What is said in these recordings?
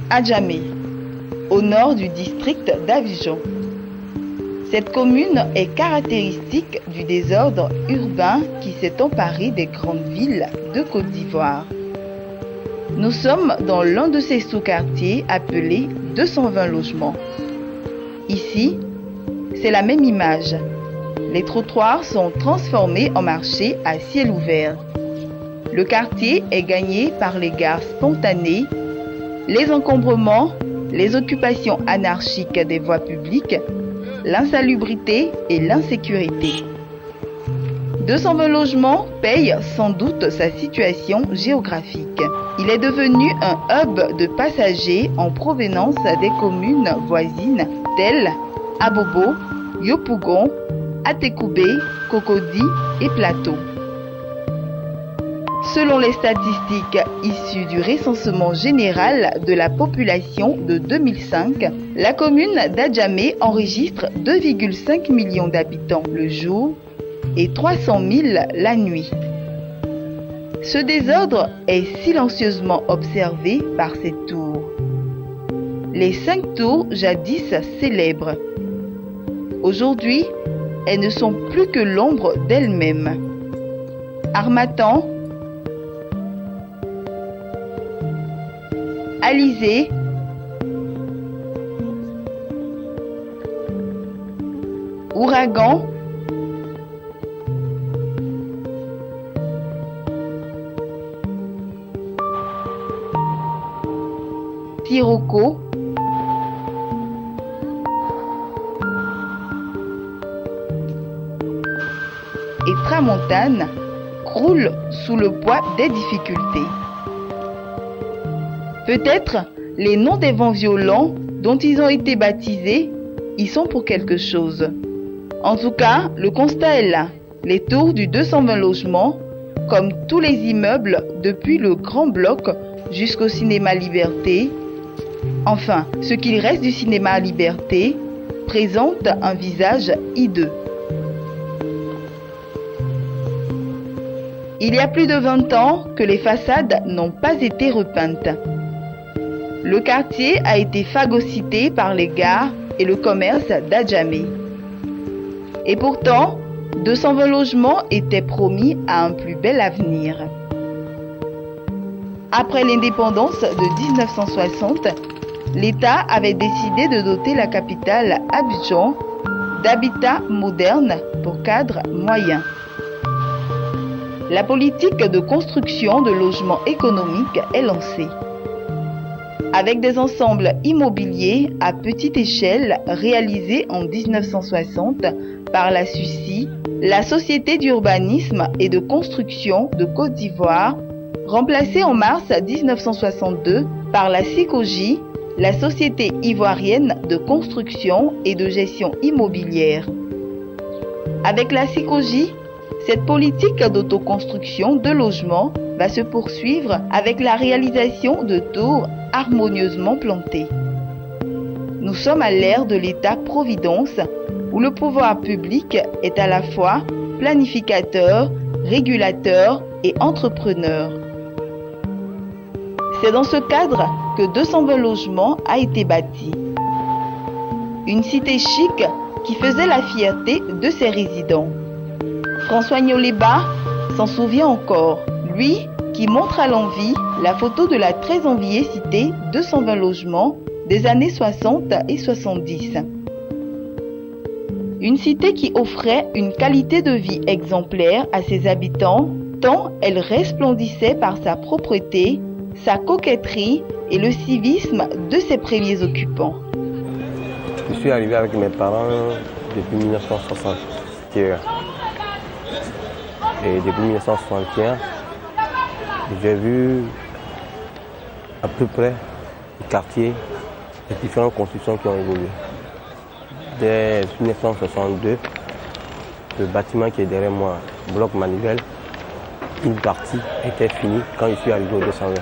Adjamé, au nord du district d'Abidjan. Cette commune est caractéristique du désordre urbain qui s'est emparé des grandes villes de Côte d'Ivoire. Nous sommes dans l'un de ces sous-quartiers appelés 220 logements. Ici, c'est la même image. Les trottoirs sont transformés en marchés à ciel ouvert. Le quartier est gagné par les gares spontanées, les encombrements, les occupations anarchiques des voies publiques, l'insalubrité et l'insécurité. 220 logements paye sans doute sa situation géographique. Il est devenu un hub de passagers en provenance des communes voisines telles Abobo, Yopougon, Atekoubé, Cocody et Plateau. Selon les statistiques issues du recensement général de la population de 2005, la commune d'Adjamé enregistre 2,5 millions d'habitants le jour et 300 000 la nuit. Ce désordre est silencieusement observé par ces tours. Les 5 tours jadis célèbres. Aujourd'hui, elles ne sont plus que l'ombre d'elles-mêmes. Harmattan, Alizé, Ouragan, Sirocco, et Tramontane croulent sous le poids des difficultés. Peut-être les noms des vents violents dont ils ont été baptisés y sont pour quelque chose. En tout cas, le constat est là. Les tours du 220 logements, comme tous les immeubles depuis le Grand Bloc jusqu'au cinéma Liberté, enfin, ce qu'il reste du cinéma Liberté, présentent un visage hideux. Il y a plus de 20 ans que les façades n'ont pas été repeintes. Le quartier a été phagocyté par les gares et le commerce d'Adjamé. Et pourtant, 220 logements étaient promis à un plus bel avenir. Après l'indépendance de 1960, l'État avait décidé de doter la capitale Abidjan d'habitats modernes pour cadres moyens. La politique de construction de logements économiques est lancée. Avec des ensembles immobiliers à petite échelle réalisés en 1960 par la SUCI, la Société d'urbanisme et de construction de Côte d'Ivoire, remplacée en mars 1962 par la SICOGI, la Société ivoirienne de construction et de gestion immobilière. Avec la SICOGI, cette politique d'autoconstruction de logements va se poursuivre avec la réalisation de tours harmonieusement plantées. Nous sommes à l'ère de l'État-providence où le pouvoir public est à la fois planificateur, régulateur et entrepreneur. C'est dans ce cadre que 220 logements a été bâti. Une cité chic qui faisait la fierté de ses résidents. François Nyoléba s'en souvient encore, lui qui montre à l'envi la photo de la très enviée cité 220 logements des années 60 et 70. Une cité qui offrait une qualité de vie exemplaire à ses habitants, tant elle resplendissait par sa propreté, sa coquetterie et le civisme de ses premiers occupants. Je suis arrivé avec mes parents depuis 1961. Et depuis 1961, j'ai vu à peu près le quartier, les différentes constructions qui ont évolué. Dès 1962, le bâtiment qui est derrière moi, bloc Manivelle, une partie était finie quand je suis arrivé au 220.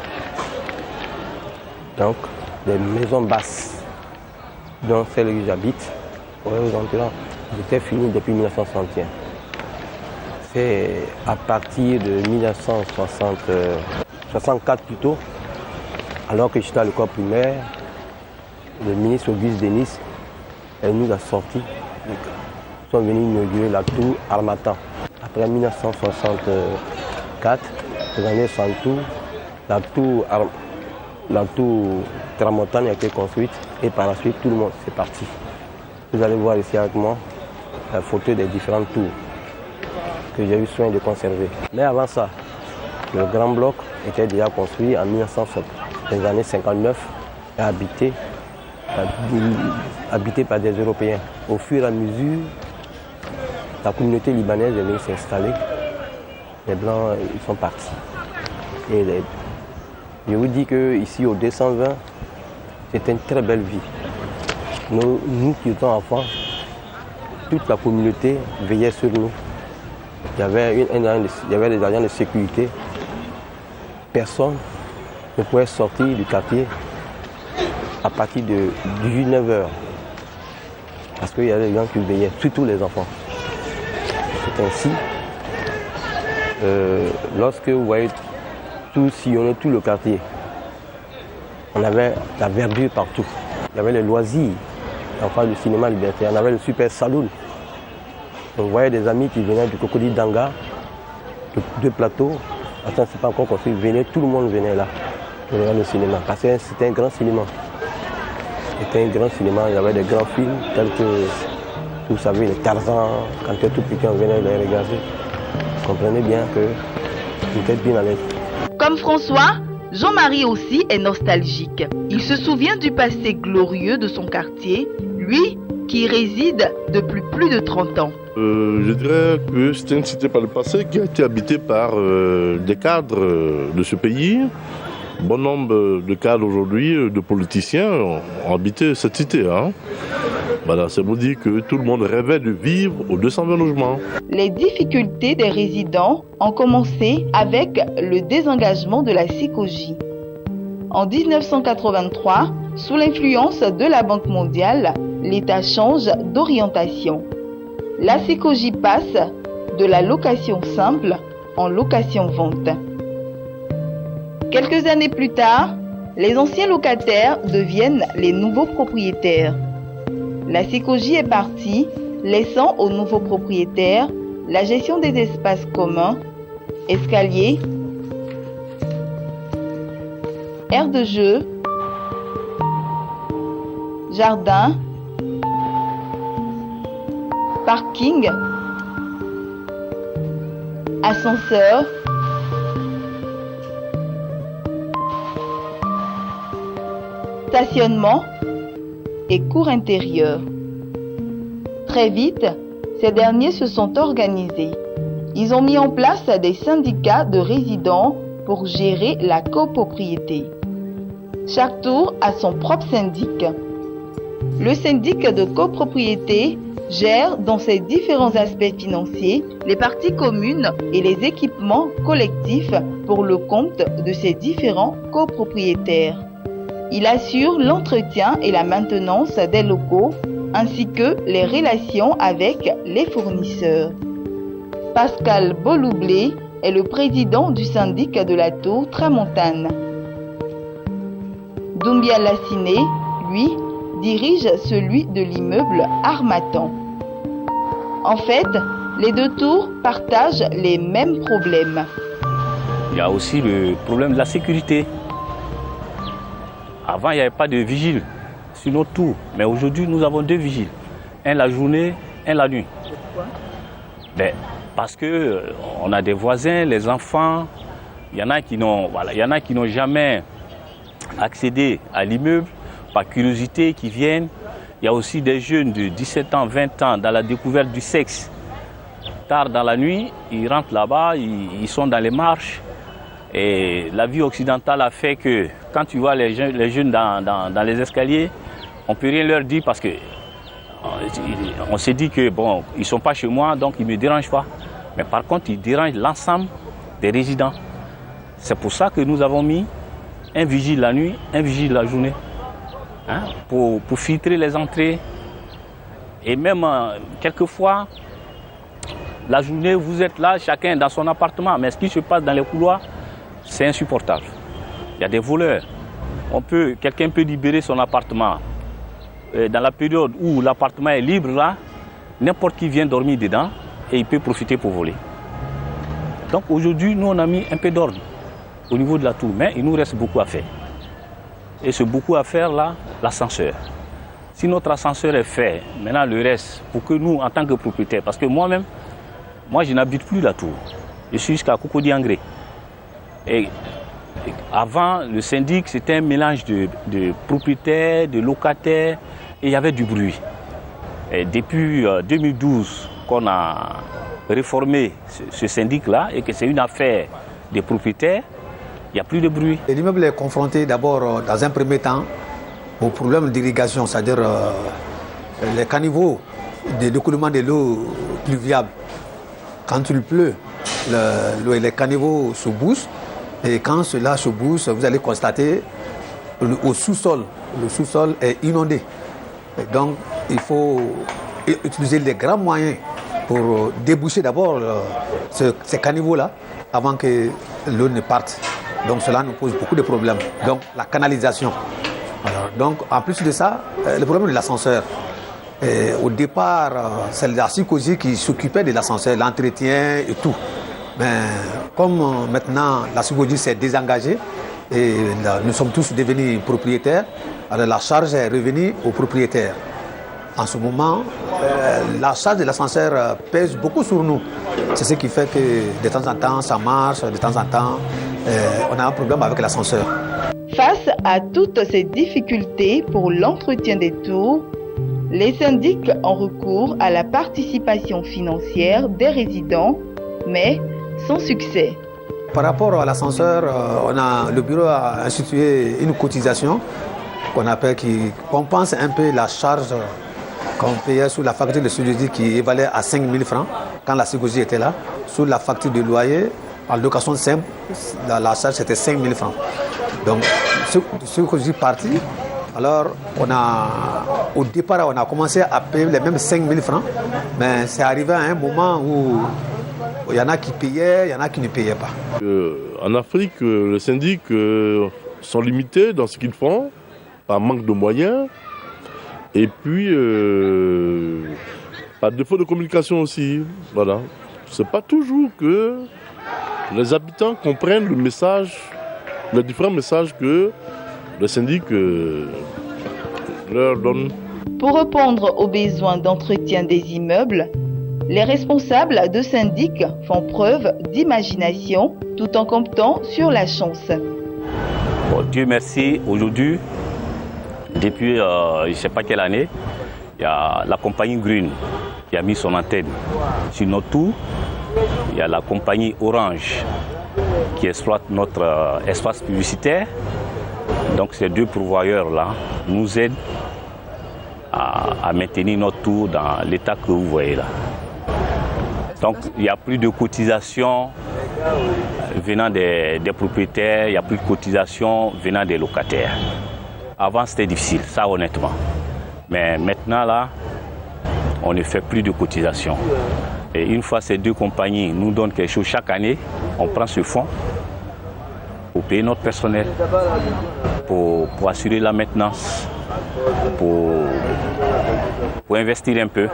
Donc, des maisons basses, dont celle où j'habite, étaient finies depuis 1961. C'est à partir de 1964 plutôt, alors que j'étais à l'école primaire, le ministre Auguste Denis, elle nous a sortis. Ils sont venus inaugurer la tour Harmattan. Après 1964, les années 60, la tour Tramontane a été construite et par la suite tout le monde s'est parti. Vous allez voir ici avec moi la photo des différentes tours que j'ai eu soin de conserver. Mais avant ça, le grand bloc était déjà construit en 1960, les années 59, et habité par des Européens. Au fur et à mesure, la communauté libanaise est venue s'installer. Les Blancs, ils sont partis. Et je vous dis qu'ici, au 220, c'était une très belle vie. Nous qui étions enfants, toute la communauté veillait sur nous. Il y avait des agents de sécurité. Personne ne pouvait sortir du quartier à partir de 19h. Parce qu'il y avait des gens qui veillaient, surtout les enfants. C'est ainsi, lorsque vous voyez tout sillonner tout le quartier, on avait la verdure partout. Il y avait les loisirs, enfin le cinéma Liberté, on avait le super saloon. On voyait des amis qui venaient du Cocody d'Anga, de plateaux. Attends, c'est pas encore construit, tout le monde venait là pour regarder le cinéma. Parce que c'était un grand cinéma. C'était un grand cinéma, il y avait des grands films tels que, vous savez, les Tarzan, quand tu es tout petit, on venait les regarder. Vous comprenez bien que vous êtes bien à l'aise. Comme François, Jean-Marie aussi est nostalgique. Il se souvient du passé glorieux de son quartier, lui qui y réside depuis plus de 30 ans. Je dirais que c'était une cité par le passé qui a été habitée par des cadres de ce pays. Bon nombre de cadres aujourd'hui, de politiciens, ont habité cette cité. Voilà, c'est pour dire que tout le monde rêvait de vivre aux 220 logements. Les difficultés des résidents ont commencé avec le désengagement de la SICOJ. En 1983, sous l'influence de la Banque mondiale, l'État change d'orientation. La SICOJ passe de la location simple en location-vente. Quelques années plus tard, les anciens locataires deviennent les nouveaux propriétaires. La SICOJ est partie, laissant aux nouveaux propriétaires la gestion des espaces communs, escaliers, aires de jeu, jardin, parking, ascenseur, stationnement et cours intérieure. Très vite, ces derniers se sont organisés. Ils ont mis en place des syndicats de résidents pour gérer la copropriété. Chaque tour a son propre syndic. Le syndic de copropriété gère dans ses différents aspects financiers les parties communes et les équipements collectifs pour le compte de ses différents copropriétaires. Il assure l'entretien et la maintenance des locaux ainsi que les relations avec les fournisseurs. Pascal Boloublé est le président du syndic de la tour Tramontane. Doumbia Lassiné, lui, dirige celui de l'immeuble Harmattan. En fait, les deux tours partagent les mêmes problèmes. Il y a aussi le problème de la sécurité. Avant, il n'y avait pas de vigile sur nos tours, mais aujourd'hui, nous avons 2 vigiles. Un la journée, un la nuit. Pourquoi? Parce qu'on a des voisins, les enfants, il y en a qui n'ont jamais accédé à l'immeuble par curiosité, qui viennent. Il y a aussi des jeunes de 17 ans, 20 ans dans la découverte du sexe. Tard dans la nuit, ils rentrent là-bas, ils sont dans les marches. Et la vie occidentale a fait que quand tu vois les jeunes dans les escaliers, on ne peut rien leur dire parce qu'on s'est dit que bon, ils ne sont pas chez moi, donc ils ne me dérangent pas. Mais par contre, ils dérangent l'ensemble des résidents. C'est pour ça que nous avons mis un vigile la nuit, un vigile la journée, pour filtrer les entrées. Et même quelquefois, la journée, vous êtes là, chacun dans son appartement, mais ce qui se passe dans les couloirs, c'est insupportable. Il y a des voleurs. Quelqu'un peut libérer son appartement dans la période où l'appartement est libre, là, n'importe qui vient dormir dedans et il peut profiter pour voler. Donc aujourd'hui, nous, on a mis un peu d'ordre au niveau de la tour, mais il nous reste beaucoup à faire. Et ce beaucoup à faire, là, l'ascenseur. Si notre ascenseur est fait, maintenant le reste, pour que nous, en tant que propriétaires, parce que moi-même, je n'habite plus la tour. Je suis jusqu'à Cocody-Angré. Et avant, le syndic, c'était un mélange de propriétaires, de locataires, et il y avait du bruit. Et depuis 2012 qu'on a réformé ce syndic-là, et que c'est une affaire des propriétaires, il n'y a plus de bruit. L'immeuble est confronté d'abord, dans un premier temps, au problème d'irrigation, c'est-à-dire les caniveaux de l'écoulement de l'eau pluviale. Quand il pleut, les caniveaux se bouchent, et quand cela se bouche, vous allez constater au sous-sol, le sous-sol est inondé. Et donc, il faut utiliser les grands moyens pour déboucher d'abord ces caniveaux-là avant que l'eau ne parte. Donc, cela nous pose beaucoup de problèmes. Donc, la canalisation. Alors, donc, en plus de ça, le problème de l'ascenseur. Au départ, c'est la Sicogy qui s'occupait de l'ascenseur, l'entretien et tout. Mais comme maintenant la Sicogy s'est désengagée et nous sommes tous devenus propriétaires, alors la charge est revenue aux propriétaires. En ce moment, la charge de l'ascenseur pèse beaucoup sur nous. C'est ce qui fait que de temps en temps ça marche, de temps en temps on a un problème avec l'ascenseur. Face à toutes ces difficultés pour l'entretien des tours, les syndics ont recours à la participation financière des résidents, mais sans succès. Par rapport à l'ascenseur, le bureau a institué une cotisation qu'on appelle, qui compense un peu la charge qu'on payait sous la facture de Sicogy qui évalait à 5 000 francs quand la Sicogy était là. Sous la facture de loyer, en location simple, la charge c'était 5 000 francs. Donc, Sicogy est parti. Alors, au départ, on a commencé à payer les mêmes 5 000 francs, mais c'est arrivé à un moment où il y en a qui payaient, il y en a qui ne payaient pas. En Afrique, les syndics sont limités dans ce qu'ils font, par manque de moyens, et puis par défaut de communication aussi. Voilà. C'est pas toujours que les habitants comprennent le message, les différents messages que le syndic leur donne. Pour répondre aux besoins d'entretien des immeubles, les responsables de syndics font preuve d'imagination tout en comptant sur la chance. Bon, Dieu merci, aujourd'hui, depuis je ne sais pas quelle année, il y a la compagnie Green qui a mis son antenne sur notre tour. Il y a la compagnie Orange qui exploite notre espace publicitaire. Donc ces deux pourvoyeurs-là nous aident à maintenir notre tour dans l'état que vous voyez là. Donc il n'y a plus de cotisation venant des propriétaires, il n'y a plus de cotisation venant des locataires. Avant c'était difficile, ça honnêtement. Mais maintenant là, on ne fait plus de cotisation. Et une fois ces deux compagnies nous donnent quelque chose chaque année, on prend ce fonds pour payer notre personnel, pour assurer la maintenance, pour investir un peu.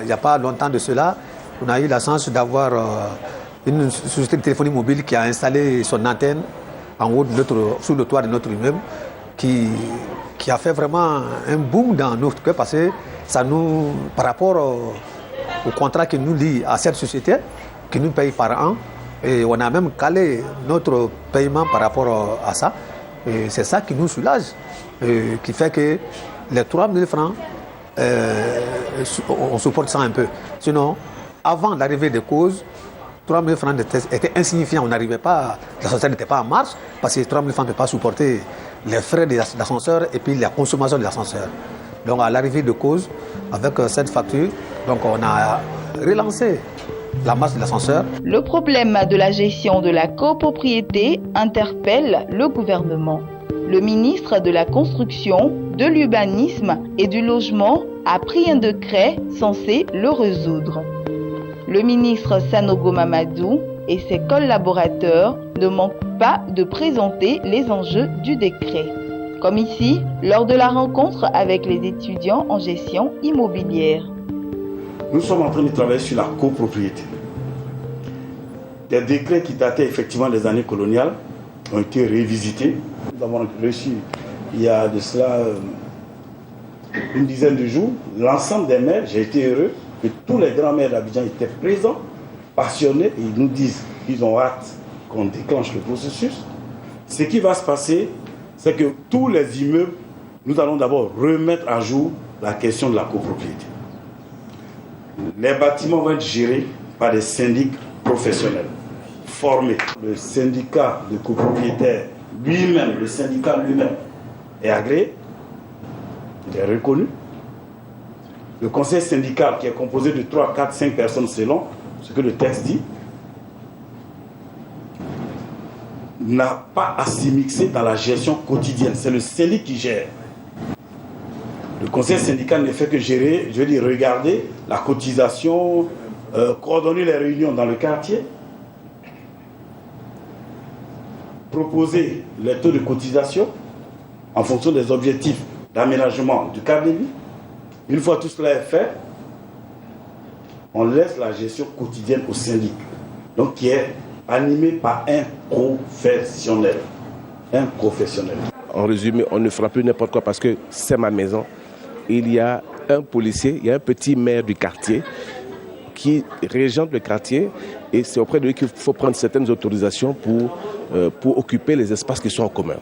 Il n'y a pas longtemps de cela, on a eu la chance d'avoir une société de téléphonie mobile qui a installé son antenne en haut sous le toit de notre immeuble, qui a fait vraiment un boom dans notre cœur parce que ça nous, par rapport au contrat qui nous lie à cette société, qui nous paye par an, et on a même calé notre paiement par rapport à ça. Et c'est ça qui nous soulage, qui fait que les 3 000 francs, on supporte ça un peu. Sinon, avant l'arrivée des causes, 3 000 francs étaient insignifiants. On n'arrivait pas, l'ascenseur n'était pas en marche, parce que 3 000 francs ne peuvent pas supporter les frais de l'ascenseur et puis la consommation de l'ascenseur. Donc à l'arrivée de cause, avec cette facture, donc on a relancé la masse de l'ascenseur. Le problème de la gestion de la copropriété interpelle le gouvernement. Le ministre de la Construction, de l'Urbanisme et du Logement a pris un décret censé le résoudre. Le ministre Sanogo Mamadou et ses collaborateurs ne manquent pas de présenter les enjeux du décret, Comme ici, lors de la rencontre avec les étudiants en gestion immobilière. Nous sommes en train de travailler sur la copropriété. Des décrets qui dataient effectivement des années coloniales ont été révisités. Nous avons reçu, il y a de cela une dizaine de jours, l'ensemble des maires. J'ai été heureux que tous les grands maires d'Abidjan étaient présents, passionnés, et ils nous disent qu'ils ont hâte qu'on déclenche le processus. Ce qui va se passer, c'est que tous les immeubles, nous allons d'abord remettre à jour la question de la copropriété. Les bâtiments vont être gérés par des syndics professionnels, formés. Le syndicat de copropriétaires lui-même, le syndicat lui-même est agréé, il est reconnu. Le conseil syndical, qui est composé de 3, 4, 5 personnes selon ce que le texte dit, n'a pas à s'immiscer dans la gestion quotidienne. C'est le syndic qui gère. Le conseil syndical ne fait que gérer, je veux dire, regarder la cotisation, coordonner les réunions dans le quartier, proposer les taux de cotisation en fonction des objectifs d'aménagement du cadre de vie. Une fois tout cela est fait, on laisse la gestion quotidienne au syndic, donc qui est animé par un professionnel. Un professionnel. En résumé, on ne fera plus n'importe quoi parce que c'est ma maison. Il y a un policier, il y a un petit maire du quartier qui régente le quartier et c'est auprès de lui qu'il faut prendre certaines autorisations pour occuper les espaces qui sont en commun.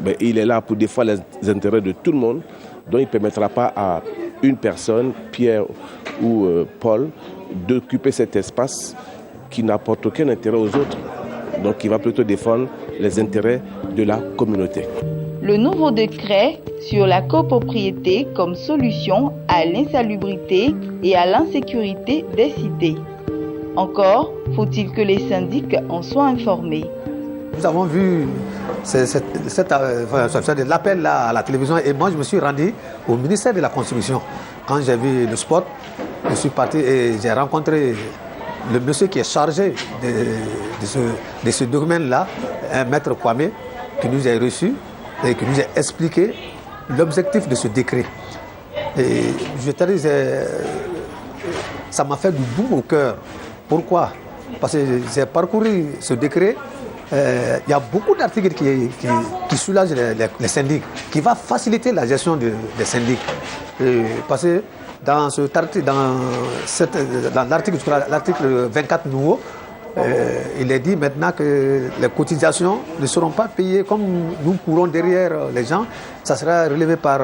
Mais il est là pour défendre les intérêts de tout le monde, donc il ne permettra pas à une personne, Pierre ou Paul, d'occuper cet espace qui n'apporte aucun intérêt aux autres. Donc il va plutôt défendre les intérêts de la communauté. Le nouveau décret sur la copropriété comme solution à l'insalubrité et à l'insécurité des cités. Encore faut-il que les syndics en soient informés. Nous avons vu l'appel à la télévision et moi je me suis rendu au ministère de la Construction. Quand j'ai vu le spot, je suis parti et j'ai rencontré le monsieur qui est chargé de ce domaine-là, un maître Kwame, qui nous a reçus et qui nous a expliqué l'objectif de ce décret. Et je te dis, ça m'a fait du doux au cœur. Pourquoi? Parce que j'ai parcouru ce décret. Il y a beaucoup d'articles qui soulagent les syndics, qui va faciliter la gestion des syndics. Parce que dans l'article 24 nouveau, il est dit maintenant que les cotisations ne seront pas payées comme nous courons derrière les gens. Ça sera relevé par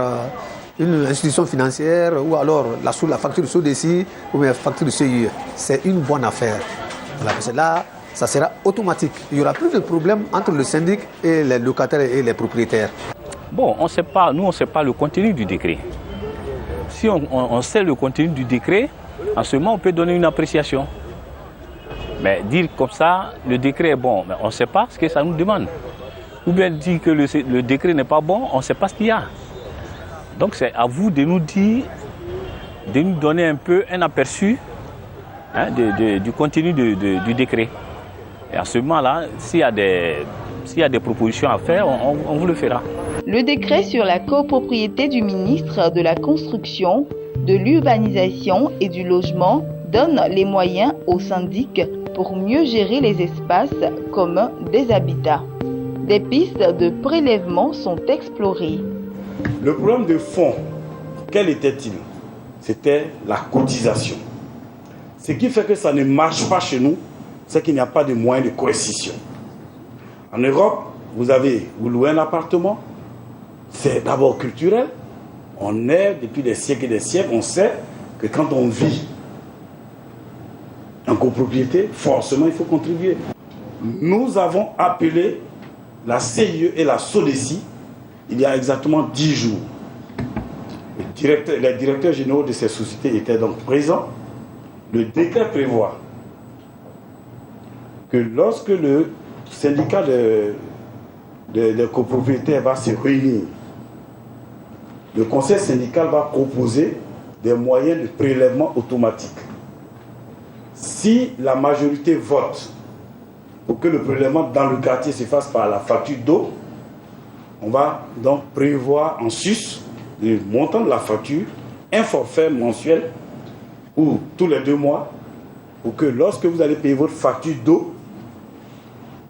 une institution financière ou alors la facture de SODECI ou la facture de CIE. C'est une bonne affaire. Voilà, parce que là, ça sera automatique. Il n'y aura plus de problème entre le syndic et les locataires et les propriétaires. Bon, on ne sait pas le contenu du décret. Si on sait le contenu du décret, en ce moment, on peut donner une appréciation. Mais dire comme ça, le décret est bon, mais on ne sait pas ce que ça nous demande. Ou bien dire que le décret n'est pas bon, on ne sait pas ce qu'il y a. Donc c'est à vous de nous dire, de nous donner un peu un aperçu du contenu du décret. Et à ce moment-là, s'il y a des propositions à faire, on vous le fera. Le décret sur la copropriété du ministre de la Construction, de l'Urbanisation et du Logement donne les moyens aux syndics pour mieux gérer les espaces communs des habitats. Des pistes de prélèvement sont explorées. Le problème de fond, quel était-il? C'était la cotisation. Ce qui fait que ça ne marche pas chez nous, c'est qu'il n'y a pas de moyens de coercition. En Europe, vous louez un appartement, c'est d'abord culturel. On est, depuis des siècles et des siècles, on sait que quand on vit en copropriété, forcément il faut contribuer. Nous avons appelé la CIE et la SODECI il y a exactement 10 jours. Les directeurs généraux de ces sociétés étaient donc présents. Le décret prévoit que lorsque le syndicat de copropriétaires va se réunir, le conseil syndical va proposer des moyens de prélèvement automatique. Si la majorité vote pour que le prélèvement dans le quartier se fasse par la facture d'eau, On va donc prévoir en sus du montant de la facture un forfait mensuel ou tous les 2 mois pour que lorsque vous allez payer votre facture d'eau,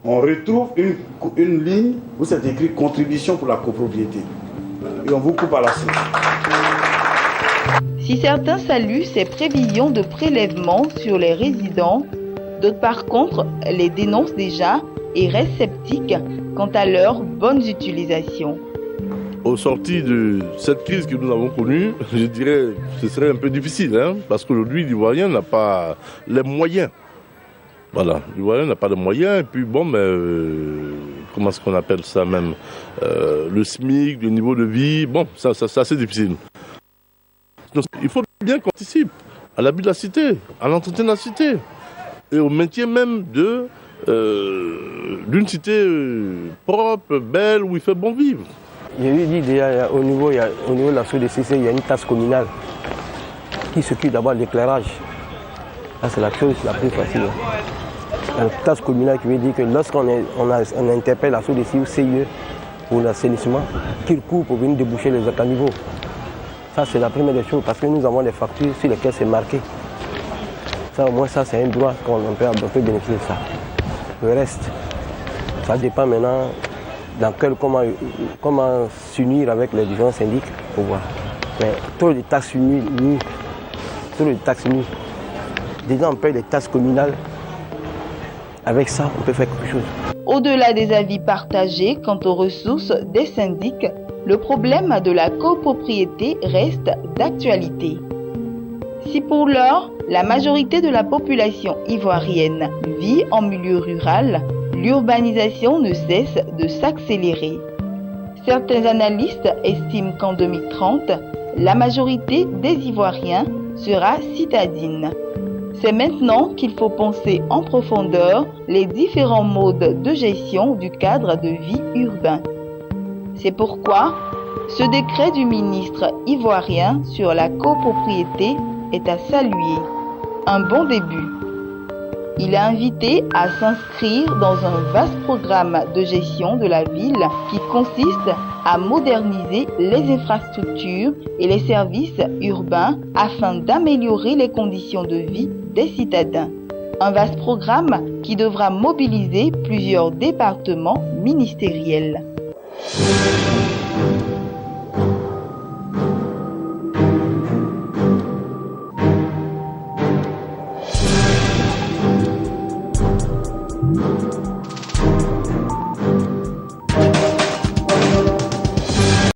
on retrouve une ligne où c'est écrit contribution pour la copropriété. Et on vous coupe à la source. Si certains saluent ces prévisions de prélèvement sur les résidents, d'autres par contre les dénoncent déjà et restent sceptiques quant à leur bonne utilisation. Au sorti de cette crise que nous avons connue, je dirais que ce serait un peu difficile, parce qu'aujourd'hui l'Ivoirien n'a pas les moyens. Voilà, l'Ivoirien n'a pas de moyens, et puis comment est-ce qu'on appelle ça même, le SMIC, le niveau de vie, ça c'est assez difficile. Donc, il faut bien qu'on anticipe à l'abus de la cité, à l'entretien de la cité, et au maintien même d'une cité propre, belle, où il fait bon vivre. Je lui ai dit déjà, au niveau de la SODCC, il y a une taxe communale qui s'occupe d'abord de l'éclairage. Ça, c'est la chose la plus facile. Une taxe communale qui veut dire que lorsqu'on interpelle la SODCC ou CIE pour l'assainissement, qu'il court pour venir déboucher les caniveaux. Ça, c'est la première des choses, parce que nous avons des factures sur lesquelles c'est marqué. Ça, au moins, ça, c'est un droit qu'on peut bénéficier de ça. Le reste, ça dépend maintenant comment s'unir avec les différents syndics pour voir. Mais trop de taxes nues. Déjà, on paye des taxes communales. Avec ça, on peut faire quelque chose. Au-delà des avis partagés quant aux ressources des syndics, le problème de la copropriété reste d'actualité. Si pour l'heure, la majorité de la population ivoirienne vit en milieu rural, l'urbanisation ne cesse de s'accélérer. Certains analystes estiment qu'en 2030, la majorité des Ivoiriens sera citadine. C'est maintenant qu'il faut penser en profondeur les différents modes de gestion du cadre de vie urbain. C'est pourquoi ce décret du ministre ivoirien sur la copropriété est à saluer. Un bon début. Il a invité à s'inscrire dans un vaste programme de gestion de la ville qui consiste à moderniser les infrastructures et les services urbains afin d'améliorer les conditions de vie des citadins. Un vaste programme qui devra mobiliser plusieurs départements ministériels.